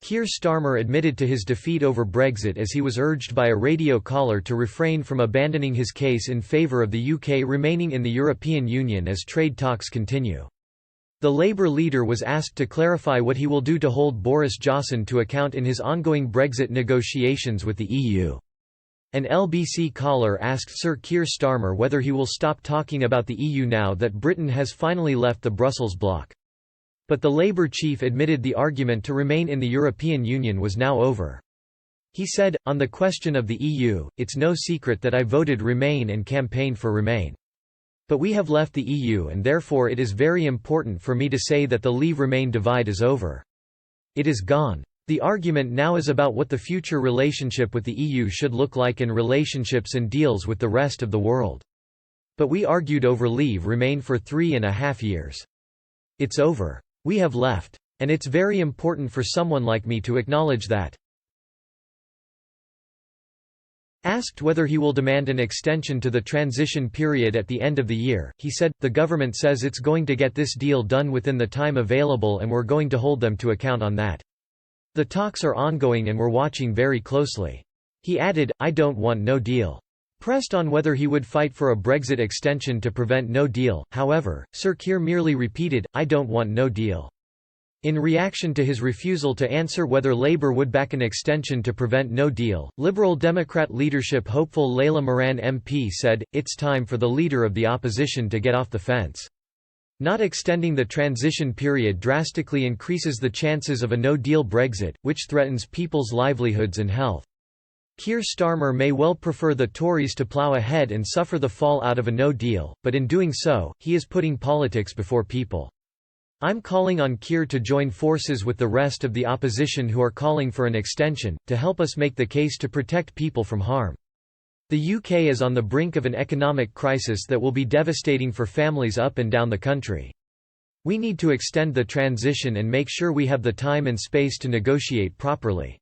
Keir Starmer admitted to his defeat over Brexit as he was urged by a radio caller to refrain from abandoning his case in favour of the UK remaining in the European Union as trade talks continue. The Labour leader was asked to clarify what he will do to hold Boris Johnson to account in his ongoing Brexit negotiations with the EU. An LBC caller asked Sir Keir Starmer whether he will stop talking about the EU now that Britain has finally left the Brussels bloc. But the Labour chief admitted the argument to remain in the European Union was now over. He said, "On the question of the EU, it's no secret that I voted Remain and campaigned for Remain. But we have left the EU and therefore it is very important for me to say that the Leave-Remain divide is over. It is gone. The argument now is about what the future relationship with the EU should look like in relationships and deals with the rest of the world. But we argued over Leave-Remain for 3.5 years. It's over. We have left. And it's very important for someone like me to acknowledge that." Asked whether he will demand an extension to the transition period at the end of the year, he said, "The government says it's going to get this deal done within the time available and we're going to hold them to account on that. The talks are ongoing and we're watching very closely." He added, "I don't want no deal." Pressed on whether he would fight for a Brexit extension to prevent no deal, however, Sir Keir merely repeated, "I don't want no deal." In reaction to his refusal to answer whether Labour would back an extension to prevent no deal, Liberal Democrat leadership hopeful Layla Moran MP said, "It's time for the leader of the opposition to get off the fence. Not extending the transition period drastically increases the chances of a no-deal Brexit, which threatens people's livelihoods and health. Keir Starmer may well prefer the Tories to plough ahead and suffer the fallout of a no-deal, but in doing so, he is putting politics before people. I'm calling on Keir to join forces with the rest of the opposition who are calling for an extension, to help us make the case to protect people from harm. The UK is on the brink of an economic crisis that will be devastating for families up and down the country. We need to extend the transition and make sure we have the time and space to negotiate properly."